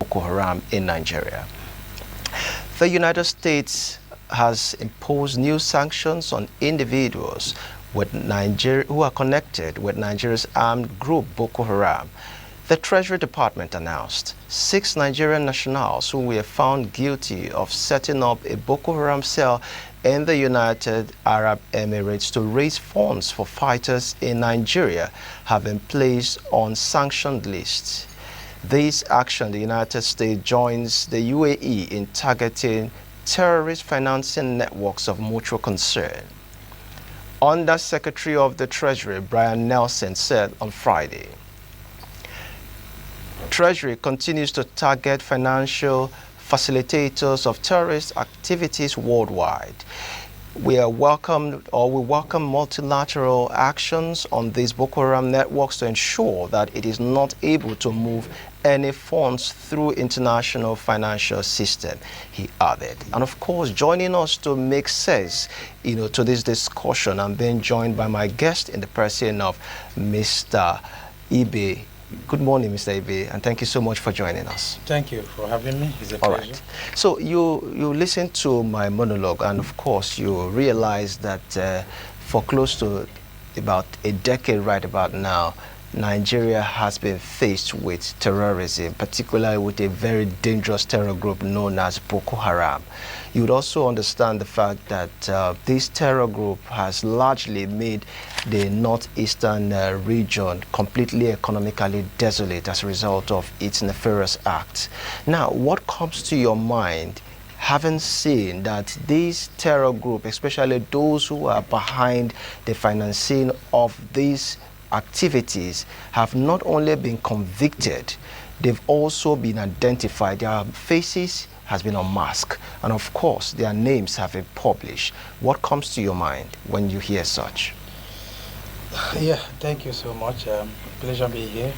Boko Haram in Nigeria. The United States has imposed new sanctions on individuals with Nigeria who are connected with Nigeria's armed group Boko Haram. The Treasury Department announced 6 Nigerian nationals who were found guilty of setting up a Boko Haram cell in the United Arab Emirates to raise funds for fighters in Nigeria have been placed on sanctioned lists. This action, the United States joins the UAE in targeting terrorist financing networks of mutual concern. Under Secretary of the Treasury, Brian Nelson, said on Friday, Treasury continues to target financial facilitators of terrorist activities worldwide. We welcome multilateral actions on these Boko Haram networks to ensure that it is not able to move any funds through international financial system, he added. And of course, joining us to make sense, to this discussion, I'm being joined by my guest in the person of Mr. Ibe. Good morning, Mr. Ibe, and thank you so much for joining us. Thank you for having me. It's a pleasure. All right. So you listened to my monologue, and of course you realize that for close to about a decade right about now, Nigeria has been faced with terrorism, particularly with a very dangerous terror group known as Boko Haram. You would also understand the fact that this terror group has largely made the northeastern region completely economically desolate as a result of its nefarious acts. Now, what comes to your mind having seen that this terror group, especially those who are behind the financing of these activities, have not only been convicted, they've also been identified. Their faces has been unmasked, and of course their names have been published. What comes to your mind when you hear such? Yeah, thank you so much. Pleasure being here.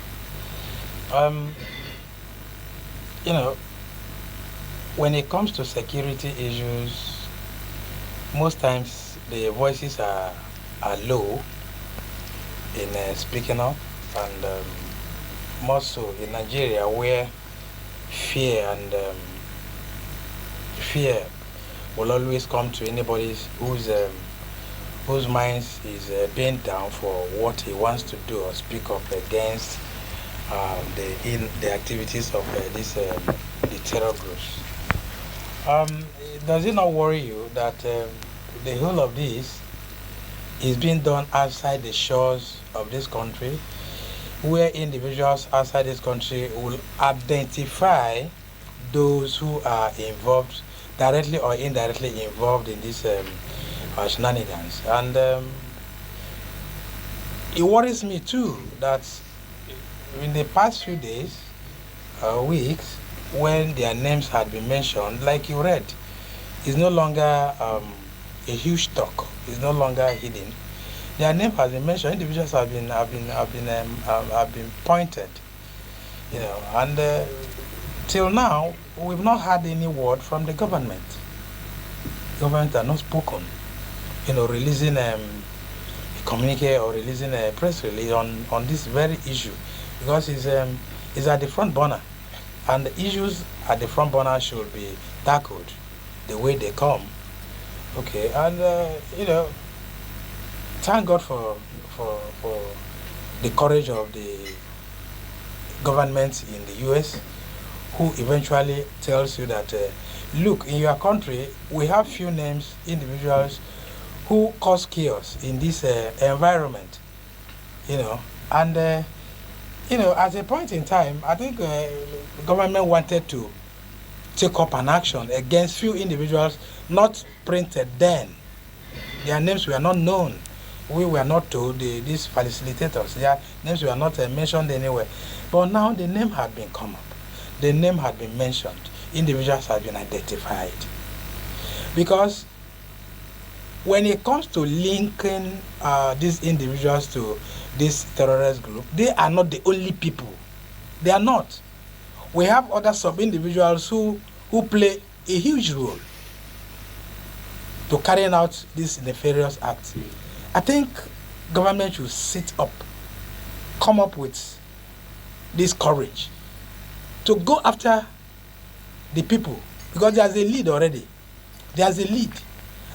When it comes to security issues, most times the voices are low in speaking up, and more so in Nigeria, where fear will always come to anybody whose minds is bent down for what he wants to do or speak up against the activities of the terror groups. Does it not worry you that the whole of this is being done outside the shores of this country, where individuals outside this country will identify those who are involved, directly or indirectly involved in these shenanigans? And it worries me too that in the past few days, weeks, when their names had been mentioned, like you read, is no longer a huge talk. It's no longer hidden. Their name has been mentioned. Individuals have been pointed, and till now we've not had any word from the government. Government has not spoken, releasing a communique or releasing a press release on this very issue, because it's at the front burner, and the issues at the front burner should be tackled the way they come. Okay, and thank God for the courage of the government in the US, who eventually tells you that, look, in your country, we have few names, individuals who cause chaos in this environment, and at a point in time, I think the government wanted to take up an action against few individuals not printed then. Their names were not known. We were not told, these facilitators, their names were not mentioned anywhere. But now the name had been come up. The name had been mentioned. Individuals had been identified. Because when it comes to linking these individuals to this terrorist group, they are not the only people. They are not. We have other sub-individuals who play a huge role to carrying out this nefarious act. I think government should sit up, come up with this courage to go after the people, because there's a lead already. There's a lead,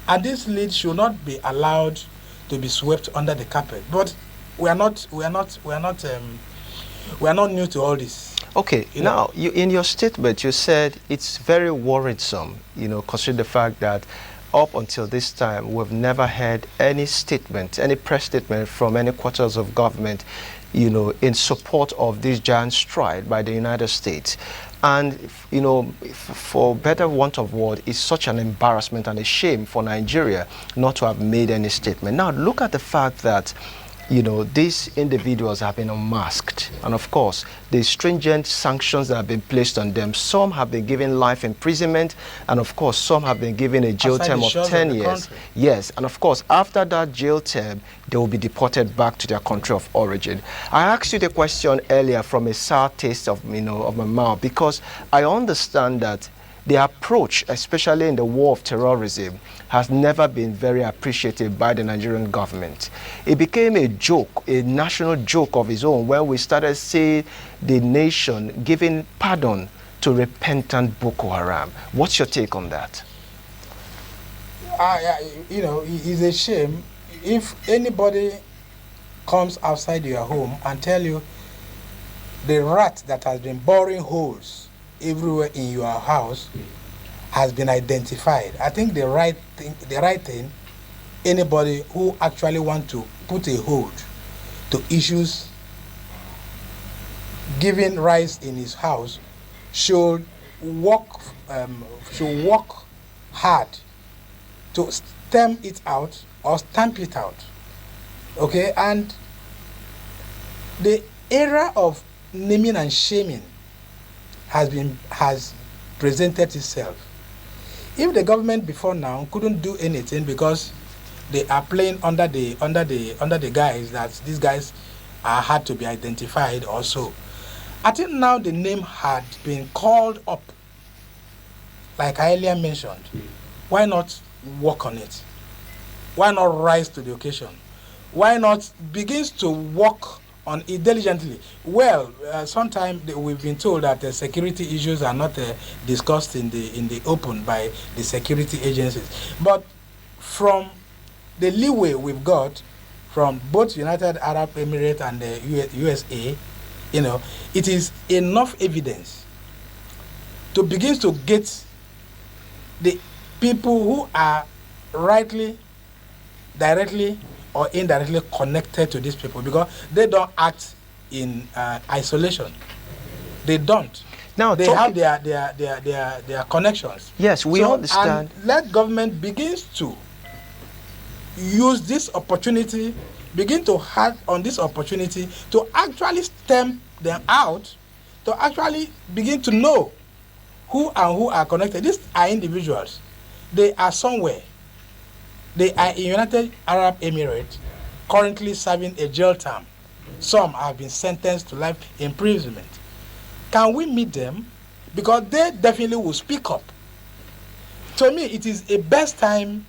and this lead should not be allowed to be swept under the carpet. But we are not new to all this. Okay, now you, in your statement, you said it's very worrisome, considering the fact that up until this time, we've never heard any statement, any press statement from any quarters of government, in support of this giant strike by the United States. And, for better want of word, it's such an embarrassment and a shame for Nigeria not to have made any statement. Now, look at the fact that these individuals have been unmasked. And of course, the stringent sanctions that have been placed on them, some have been given life imprisonment, and of course, some have been given a jail term of 10 years. Yes, and of course, after that jail term, they will be deported back to their country of origin. I asked you the question earlier from a sour taste of, of my mouth, because I understand that the approach, especially in the war of terrorism, has never been very appreciated by the Nigerian government. It became a joke, a national joke of its own, when we started seeing the nation giving pardon to repentant Boko Haram. What's your take on that? It's a shame if anybody comes outside your home and tell you the rat that has been boring holes everywhere in your house has been identified. I think the right thing, anybody who actually want to put a hold to issues giving rise in his house should work hard to stamp it out or stamp it out. Okay, and the era of naming and shaming has presented itself. If the government before now couldn't do anything because they are playing under the guise that these guys are hard to be identified also, I think now the name had been called up, like I earlier mentioned. Why not work on it? Why not rise to the occasion? Why not begins to work on it diligently? Well, sometimes we've been told that the security issues are not discussed in the open by the security agencies. But from the leeway we've got from both United Arab Emirates and the USA, it is enough evidence to begin to get the people who are rightly, directly, or indirectly connected to these people, because they don't act in isolation. They don't. Now they have their connections. Yes, we understand. And let government begins to use this opportunity, begin to have on this opportunity to actually stamp them out, to actually begin to know who are connected. These are individuals. They are somewhere. They are in United Arab Emirates, currently serving a jail term. Some have been sentenced to life imprisonment. Can we meet them? Because they definitely will speak up. To me, it is a best time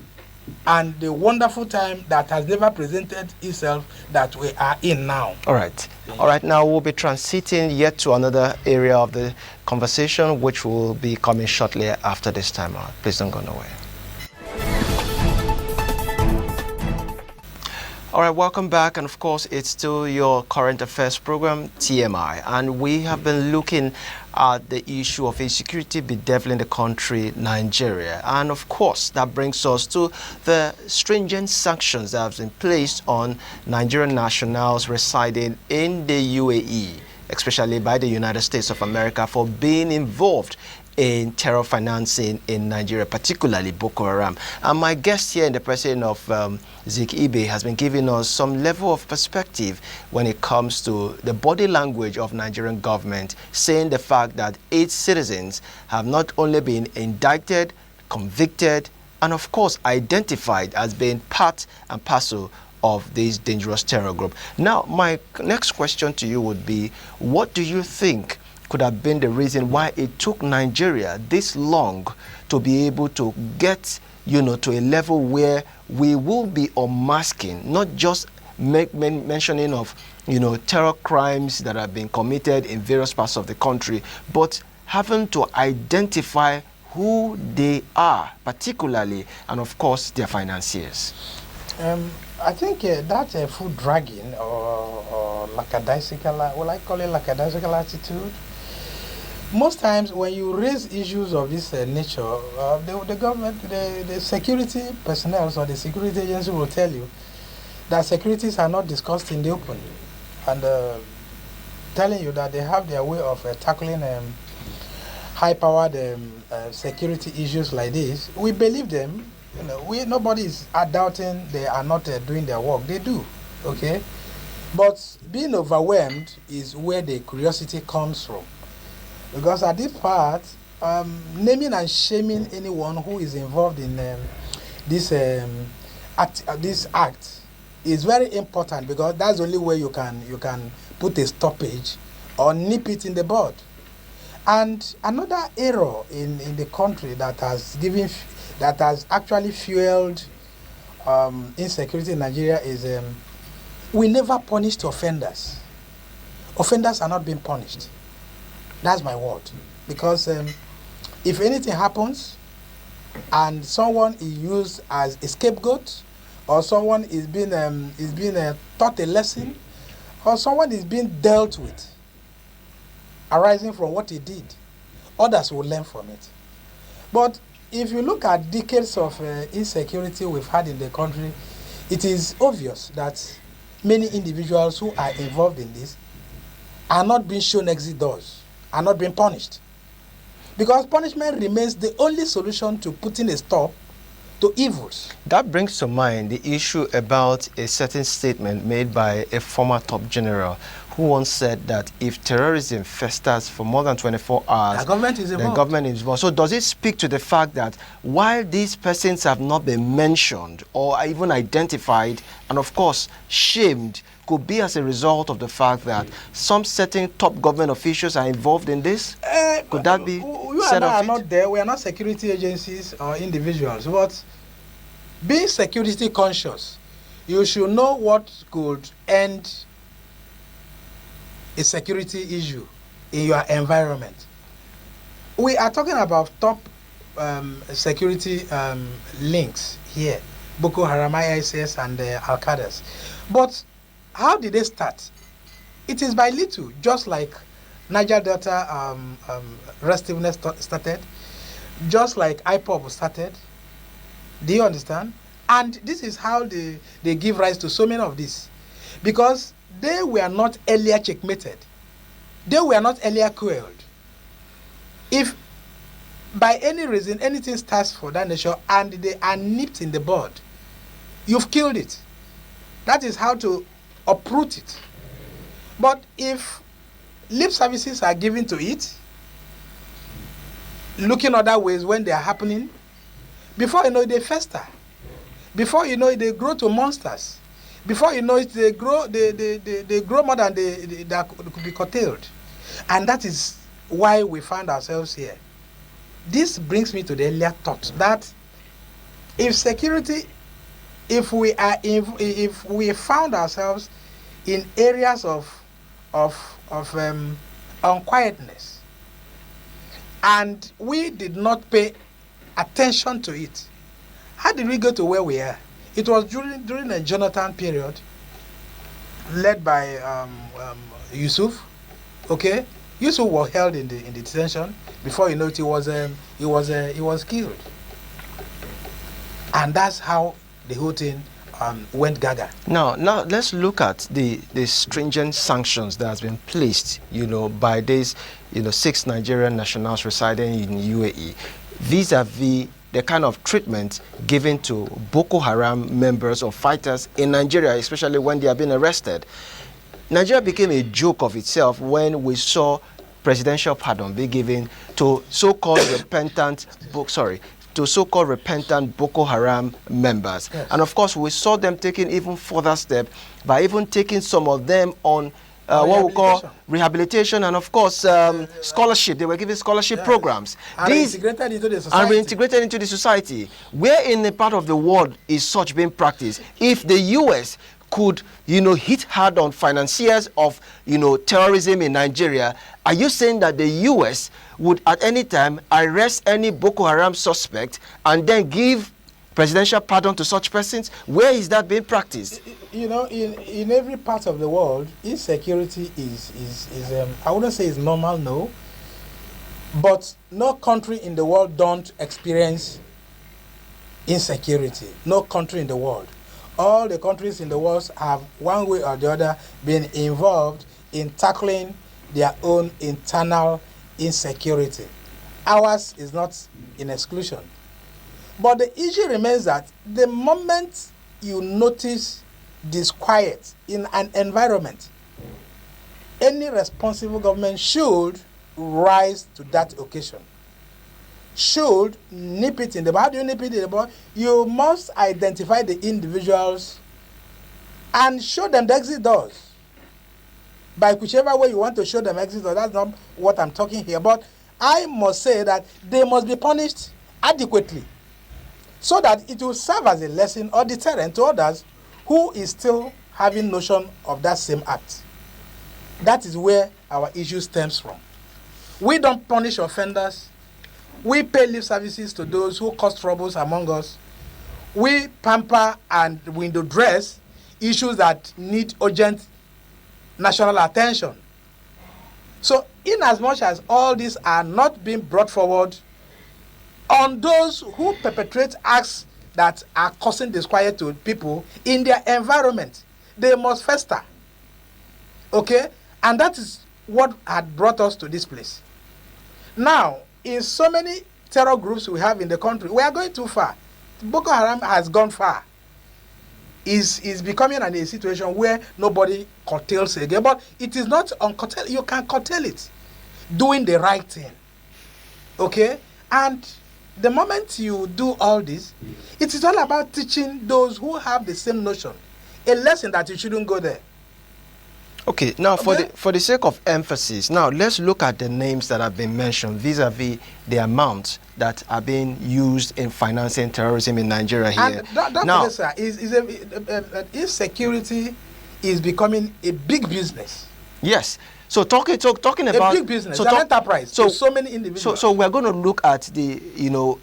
and the wonderful time that has never presented itself that we are in now. All right. All right, now we'll be transiting yet to another area of the conversation, which will be coming shortly after this time out. Please don't go nowhere. All right, welcome back, and of course it's still your current affairs program, TMI, and we have been looking at the issue of insecurity bedeviling the country, Nigeria, and of course that brings us to the stringent sanctions that have been placed on Nigerian nationals residing in the UAE, especially by the United States of America, for being involved in terror financing in Nigeria, particularly Boko Haram. And my guest here in the person of Zik Ibe has been giving us some level of perspective when it comes to the body language of Nigerian government, saying the fact that 8 citizens have not only been indicted, convicted, and of course identified as being part and parcel of this dangerous terror group. Now, my next question to you would be, what do you think could have been the reason why it took Nigeria this long to be able to get, to a level where we will be unmasking, not just mentioning of, terror crimes that have been committed in various parts of the country, but having to identify who they are, particularly, and of course, their financiers? I think that's a food dragging or lackadaisical, well, I call it lackadaisical attitude. Most times when you raise issues of this nature, the government, the security personnel or the security agency will tell you that securities are not discussed in the open, and telling you that they have their way of tackling high-powered security issues like this. We believe them. You know, nobody is doubting they are not doing their work. They do, okay? But being overwhelmed is where the curiosity comes from. Because at this part, naming and shaming anyone who is involved in this act is very important, because that's the only way you can put a stoppage or nip it in the bud. And another error in the country that has actually fueled insecurity in Nigeria is we never punished offenders. Offenders are not being punished. That's my word. Because if anything happens and someone is used as a scapegoat, or someone is being taught a lesson, or someone is being dealt with arising from what he did, others will learn from it. But if you look at decades of insecurity we've had in the country, it is obvious that many individuals who are involved in this are not being shown exit doors, are not being punished. Because punishment remains the only solution to putting a stop to evils. That brings to mind the issue about a certain statement made by a former top general who once said that if terrorism festers for more than 24 hours, the government is involved. The government is involved. So does it speak to the fact that while these persons have not been mentioned or even identified and of course shamed, could be as a result of the fact that some certain top government officials are involved in this? Could that be said of it? You and I are not there. We are not security agencies or individuals. But being security conscious, you should know what could end a security issue in your environment. We are talking about top security links here, Boko Haram, ISIS, and Al-Qaeda. But how did they start? It is by little, just like Niger Delta restiveness started, just like IPOB started. Do you understand? And this is how they give rise to so many of these. Because they were not earlier checkmated. They were not earlier quelled. If by any reason anything starts for that nation and they are nipped in the bud, you've killed it. That is how to uproot it. But if lip services are given to it, looking other ways when they are happening, before you know it, they fester. Before you know it, they grow to monsters. Before you know it, they grow more than that could be curtailed. And that is why we find ourselves here. This brings me to the earlier thought that if we found ourselves in areas of unquietness and we did not pay attention to it, how did we go to where we are? It was during the Jonathan period, led by Yusuf. Okay, Yusuf was held in the detention. Before you know it, he was killed, and that's how the whole thing went gaga. Now let's look at the stringent sanctions that has been placed, by these, 6 Nigerian nationals residing in UAE, vis-a-vis the kind of treatment given to Boko Haram members or fighters in Nigeria, especially when they are being arrested. Nigeria became a joke of itself when we saw presidential pardon be given to so-called repentant Boko Haram members. Yes. And of course, we saw them taking even further step by even taking some of them on what we call rehabilitation and of course scholarship. They were given scholarship programs. And reintegrated into the society. And reintegrated into the society. Where in the part of the world is such being practiced? If the US could, hit hard on financiers of, terrorism in Nigeria, are you saying that the U.S. would at any time arrest any Boko Haram suspect and then give presidential pardon to such persons? Where is that being practiced? In every part of the world, insecurity is I wouldn't say it's normal, no. But no country in the world don't experience insecurity. No country in the world. All the countries in the world have, one way or the other, been involved in tackling their own internal insecurity. Ours is not in exclusion. But the issue remains that the moment you notice disquiet in an environment, any responsible government should rise to that occasion, should nip it in the bud. How do you nip it in the bud? You must identify the individuals and show them the exit doors. By whichever way you want to show them exit doors, that's not what I'm talking here. But I must say that they must be punished adequately so that it will serve as a lesson or deterrent to others who is still having notion of that same act. That is where our issue stems from. We don't punish offenders. We pay lip services to those who cause troubles among us. We pamper and window dress issues that need urgent national attention. So, in as much as all these are not being brought forward on those who perpetrate acts that are causing disquiet to people in their environment, they must fester. Okay? And that is what had brought us to this place. Now, in so many terror groups we have in the country, we are going too far. Boko Haram has gone far. Is becoming in a situation where nobody curtails again. But it is not uncurtail. You can curtail it, doing the right thing. Okay? And the moment you do all this, it is all about teaching those who have the same notion a lesson that you shouldn't go there. Okay, now for the sake of emphasis, now let's look at the names that have been mentioned vis-a-vis the amounts that are being used in financing terrorism in Nigeria here. And now, insecurity is becoming a big business. Yes. So talking about a big business, an enterprise. So many individuals. So we're going to look at the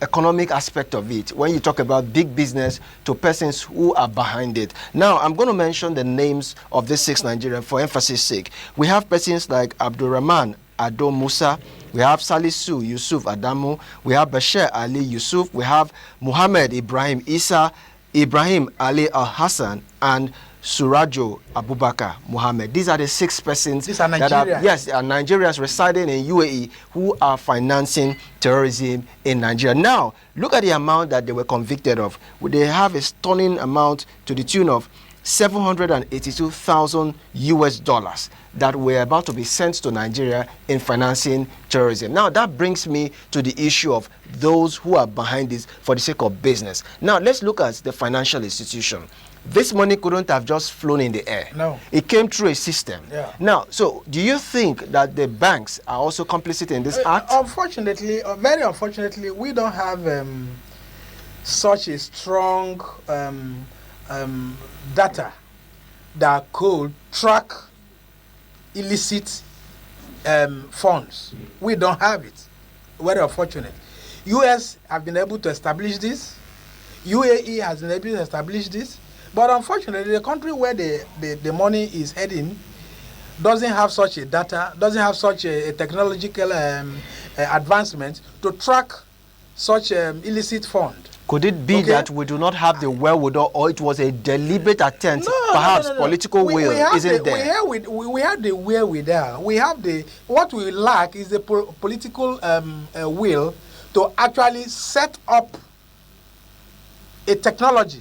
economic aspect of it when you talk about big business to persons who are behind it. Now I'm going to mention the names of these 6 Nigerians for emphasis sake. We have persons like Abdulrahman Ado Musa, we have Salisu Yusuf Adamu, we have Bashir Ali Yusuf, we have Muhammad Ibrahim Isa, Ibrahim Ali Al Hassan, and Surajo Abubakar Muhammad. These are the 6 persons that are Nigerians residing in UAE who are financing terrorism in Nigeria. Now, look at the amount that they were convicted of. They have a stunning amount to the tune of $782,000 that were about to be sent to Nigeria in financing terrorism. Now, that brings me to the issue of those who are behind this for the sake of business. Now, let's look at the financial institution. This money couldn't have just flown in the air. No. It came through a system. Yeah. Now, so do you think that the banks are also complicit in this act? Unfortunately, very unfortunately, we don't have such a strong data that could track illicit funds. We don't have it. Very unfortunate. US have been able to establish this. UAE has been able to establish this. But unfortunately, the country where the money is heading doesn't have such a data, doesn't have such a technological advancement to track such illicit fund. Could it be that we do not have the wherewithal, or it was a deliberate attempt, perhaps political will isn't there? We have the wherewithal. We have what we lack is the political will to actually set up a technology,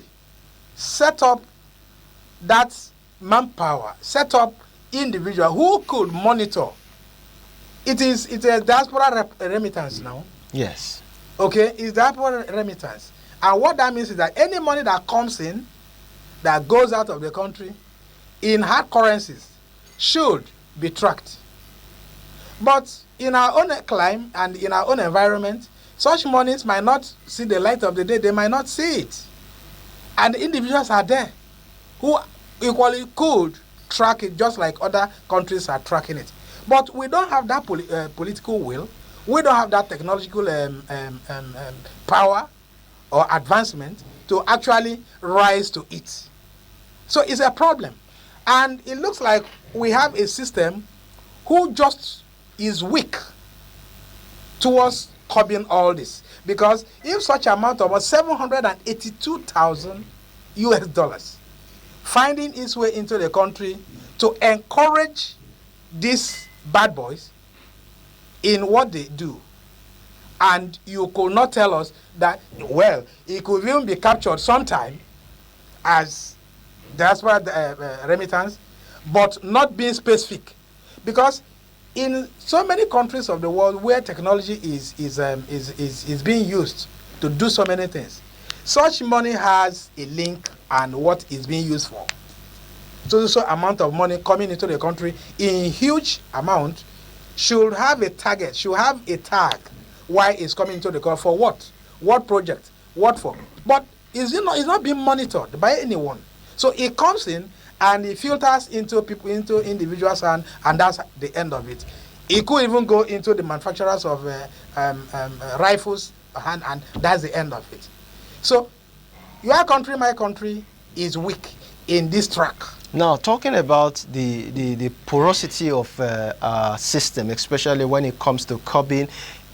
set up that manpower, set up individual who could monitor. It's a diaspora remittance now. Yes. Okay, it's diaspora remittance. And what that means is that any money that comes in, that goes out of the country, in hard currencies, should be tracked. But in our own climate and in our own environment, such monies might not see the light of the day. They might not see it. And the individuals are there who equally could track it just like other countries are tracking it. But we don't have that political will. We don't have that technological power or advancement to actually rise to it. So it's a problem. And it looks like we have a system who just is weak towards curbing all this. Because if such amount of 782,000 US dollars finding its way into the country to encourage these bad boys in what they do, and you could not tell us that, well, it could even be captured sometime as diaspora remittance, but not being specific. Because in so many countries of the world where technology is being used to do so many things, such money has a link and what is being used for. So amount of money coming into the country in huge amount should have a target, should have a tag. Why it's coming into the country, for what? What project? What for? But it's not being monitored by anyone. So it comes in and it filters into people, into individuals, and that's the end of it. It could even go into the manufacturers of rifles, and that's the end of it. So your country, my country, is weak in this track. Now, talking about the porosity of our system, especially when it comes to curbing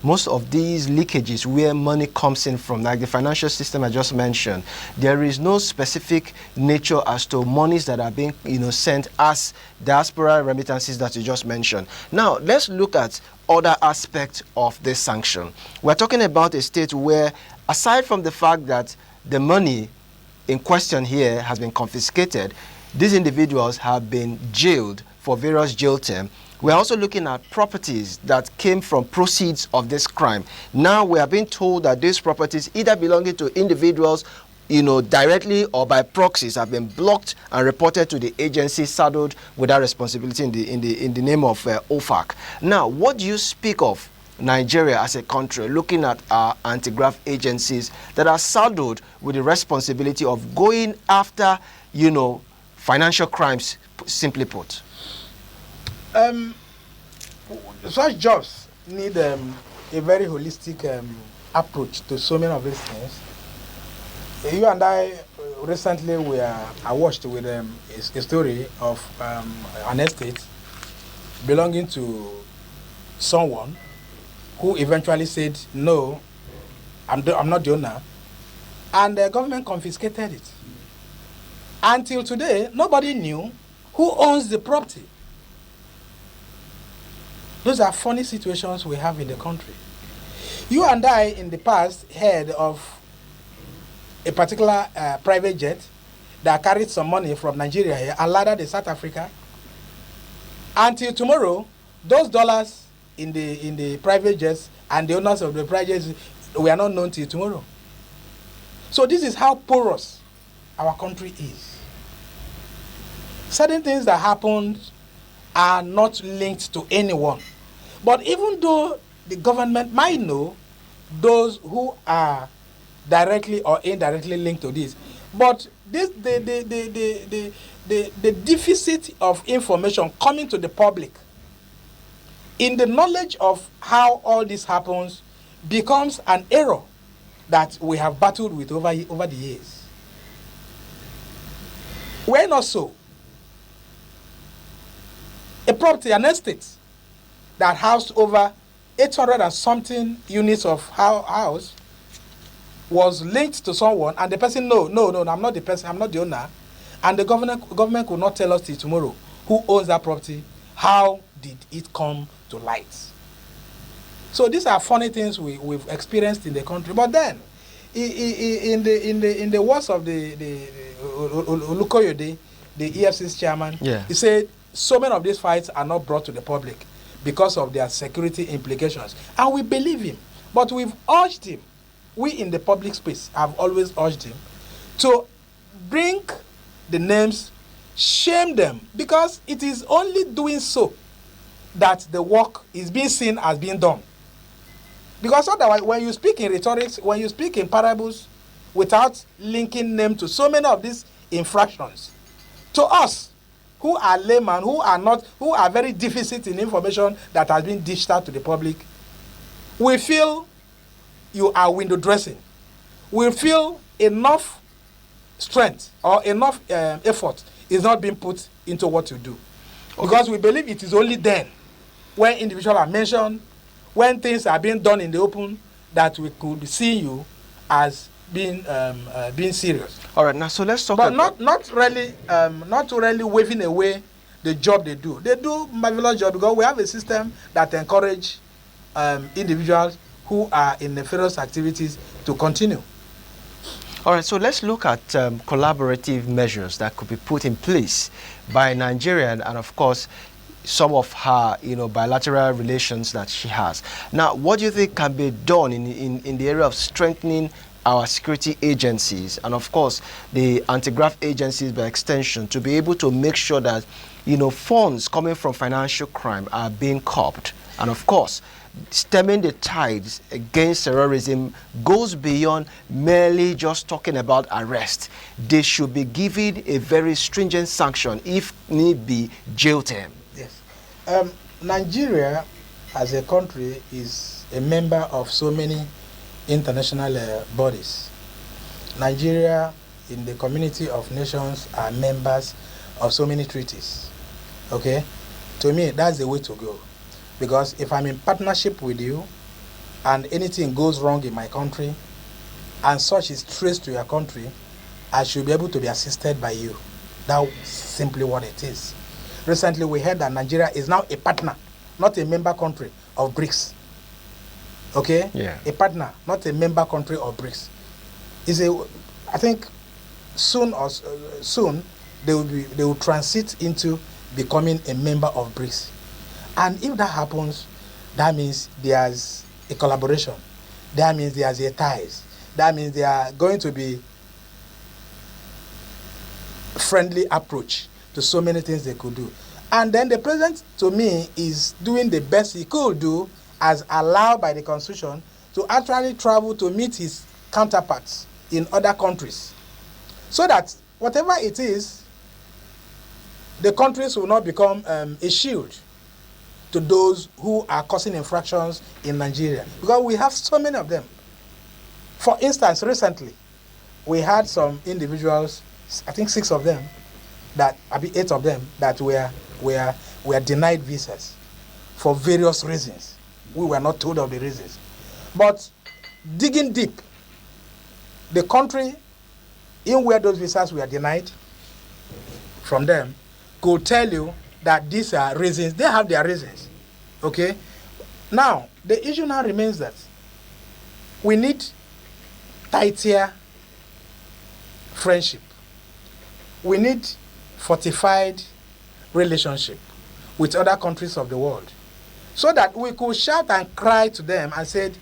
most of these leakages where money comes in from, like the financial system I just mentioned, there is no specific nature as to monies that are being sent as diaspora remittances that you just mentioned. Now, let's look at other aspects of this sanction. We're talking about a state where, aside from the fact that the money in question here has been confiscated, these individuals have been jailed for various jail terms. We're also looking at properties that came from proceeds of this crime. Now we are being told that these properties, either belonging to individuals, directly or by proxies, have been blocked and reported to the agency saddled with that responsibility in the name of OFAC. Now, what do you speak of Nigeria as a country, looking at our anti-graft agencies that are saddled with the responsibility of going after, financial crimes, simply put? Such jobs need a very holistic approach to so many of these things. You and I recently I watched with a story of an estate belonging to someone who eventually said, no, I'm not the owner, and the government confiscated it. Until today, nobody knew who owns the property. Those are funny situations we have in the country. You and I, in the past, heard of a particular private jet that carried some money from Nigeria here and landed in South Africa. Until tomorrow, those dollars in the private jets and the owners of the private jets were not known till tomorrow. So this is how porous our country is. Certain things that happened are not linked to anyone. But even though the government might know those who are directly or indirectly linked to this, but the deficit of information coming to the public in the knowledge of how all this happens becomes an error that we have battled with over the years. Why not so? A property, an estate that housed over 800 and something units of house was linked to someone, and the person, no, I'm not the person, I'm not the owner, and the government could not tell us till tomorrow who owns that property. How did it come to light? So these are funny things we've experienced in the country. But then, in the words of the Olukoyede, the EFC's chairman, yeah, he said so many of these fights are not brought to the public because of their security implications. And we believe him. But we've urged him, we in the public space have always urged him to bring the names, shame them, because it is only doing so that the work is being seen as being done. Because otherwise, when you speak in rhetorics, when you speak in parables, without linking them to so many of these infractions, To us, who are laymen, who are very deficit in information that has been dished out to the public, we feel you are window dressing. We feel enough strength or enough effort is not being put into what you do. Okay. Because we believe it is only then, when individuals are mentioned, when things are being done in the open, that we could see you as being serious. All right, now so let's talk. But not really waving away the job they do. They do marvelous job because we have a system that encourage individuals who are in nefarious activities to continue. All right, so let's look at collaborative measures that could be put in place by Nigeria and of course some of her, bilateral relations that she has. Now, what do you think can be done in the area of strengthening our security agencies and of course the anti-graft agencies by extension to be able to make sure that, funds coming from financial crime are being curbed? And of course, stemming the tides against terrorism goes beyond merely just talking about arrest. They should be given a very stringent sanction, if need be, jail term. Yes. Nigeria as a country is a member of so many international bodies. Nigeria in the community of nations are members of so many treaties. Okay? To me, that's the way to go. Because if I'm in partnership with you and anything goes wrong in my country and such is traced to your country, I should be able to be assisted by you. That's simply what it is. Recently, we heard that Nigeria is now a partner, not a member country of BRICS. Okay? Yeah. A partner, not a member country of BRICS. I think soon they will transit into becoming a member of BRICS. And if that happens, that means there's a collaboration. That means there's a ties. That means there are going to be friendly approach to so many things they could do. And then the president, to me, is doing the best he could do as allowed by the Constitution to actually travel to meet his counterparts in other countries. So that whatever it is, the countries will not become a shield to those who are causing infractions in Nigeria. Because we have so many of them. For instance, recently, we had some individuals, I think 8 of them, that were denied visas for various reasons. We were not told of the reasons. But digging deep, the country in where those visas were denied from them could tell you that these are reasons. They have their reasons. Okay? Now, the issue now remains that we need tighter friendship. We need fortified relationship with other countries of the world so that we could shout and cry to them and said,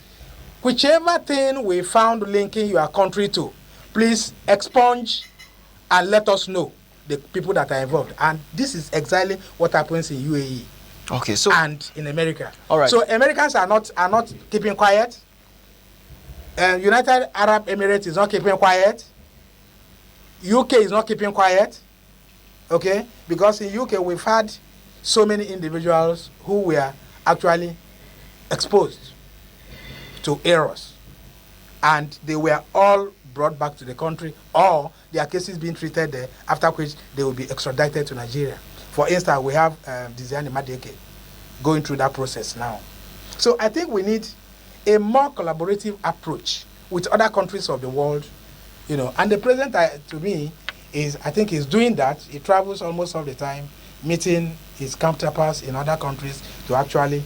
whichever thing we found linking your country to, please expunge and let us know the people that are involved. And this is exactly what happens in UAE. Okay, so and in America. All right. So Americans are not keeping quiet. United Arab Emirates is not keeping quiet. UK is not keeping quiet. Okay? Because in UK we've had so many individuals who were actually exposed to errors. And they were all brought back to the country, or their cases being treated there, after which they will be extradited to Nigeria. For instance, we have Diziani Madeke going through that process now. So I think we need a more collaborative approach with other countries of the world, And the president, to me, I think he's doing that. He travels almost all the time, meeting his counterparts in other countries to actually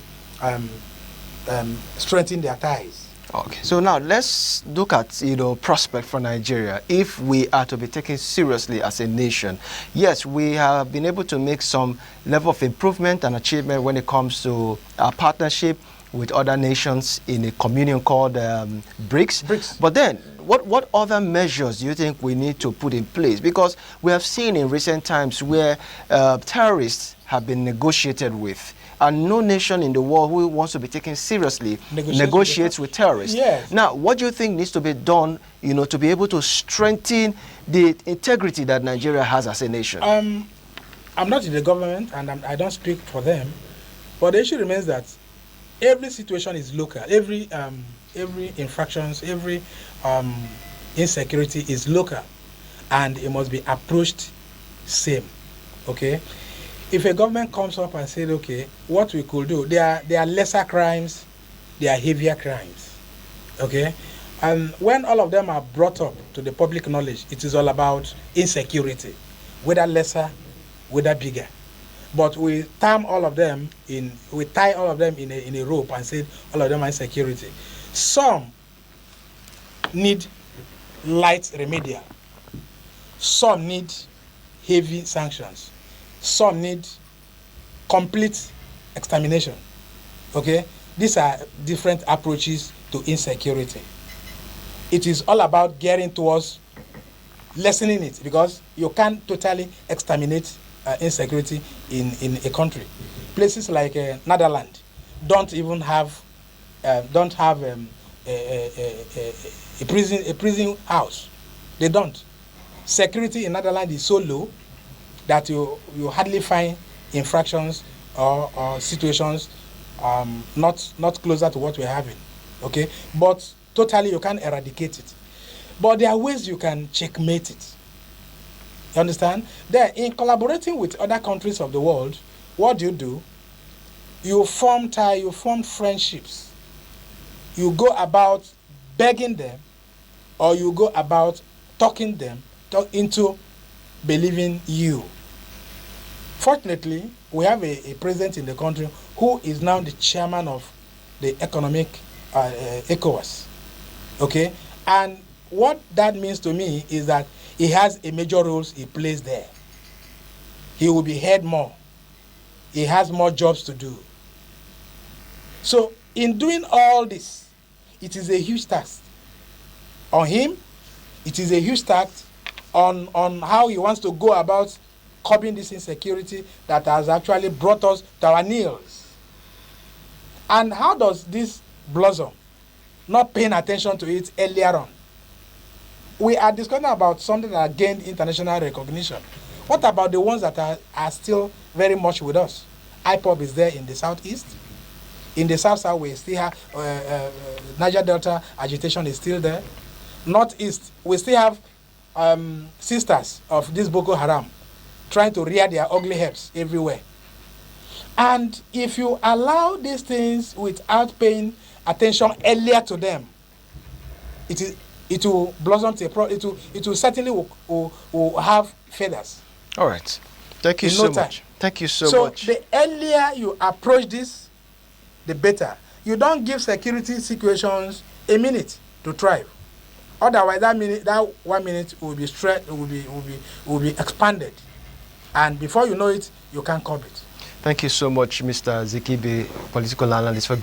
strengthen their ties. Okay, so now let's look at prospect for Nigeria if we are to be taken seriously as a nation. Yes, we have been able to make some level of improvement and achievement when it comes to our partnership with other nations in a communion called BRICS. But then, what other measures do you think we need to put in place? Because we have seen in recent times where terrorists have been negotiated with. and no nation in the world who wants to be taken seriously negotiates with terrorists. Yes. Now, what do you think needs to be done, to be able to strengthen the integrity that Nigeria has as a nation? I'm not in the government, and I don't speak for them, but the issue remains that every situation is local. Every infractions, every insecurity is local, and it must be approached same. Okay, if a government comes up and said, okay, what we could do, there are lesser crimes, there are heavier crimes. Okay, and when all of them are brought up to the public knowledge, it is all about insecurity, whether lesser, whether bigger. But we tie all of them in a rope and say all of them are insecurity. Some need light remedial. Some need heavy sanctions. Some need complete extermination. Okay? These are different approaches to insecurity. It is all about getting towards lessening it, because you can't totally exterminate insecurity in a country. Places like Netherlands don't even have a prison house. They don't. Security in Netherlands is so low that you hardly find infractions or situations not closer to what we're having. Okay, but totally you can't eradicate it. But there are ways you can checkmate it. You understand? Then, in collaborating with other countries of the world, what do? You form friendships. You go about begging them, or you go about talking them into believing you. Fortunately, we have a president in the country who is now the chairman of the economic ECOWAS. Okay? And what that means to me is that he has a major role he plays there. He will be heard more. He has more jobs to do. So in doing all this, it is a huge task on him. It is a huge task on how he wants to go about curbing this insecurity that has actually brought us to our knees. And how does this blossom? Not paying attention to it earlier on. We are discussing about something that gained international recognition. What about the ones that are still very much with us? IPOB is there in the southeast. In the south we still have Niger Delta agitation is still there. Northeast, we still have sisters of this Boko Haram trying to rear their ugly heads everywhere. And if you allow these things without paying attention earlier to them, it will blossom to it will certainly will have feathers. All right. Thank you so much. Thank you so much. So the earlier you approach this, the better. You don't give security situations a minute to thrive. Otherwise, that 1 minute will be will be expanded, and before you know it, you can't curb it. Thank you so much, Mr. Zikibe, political analyst, for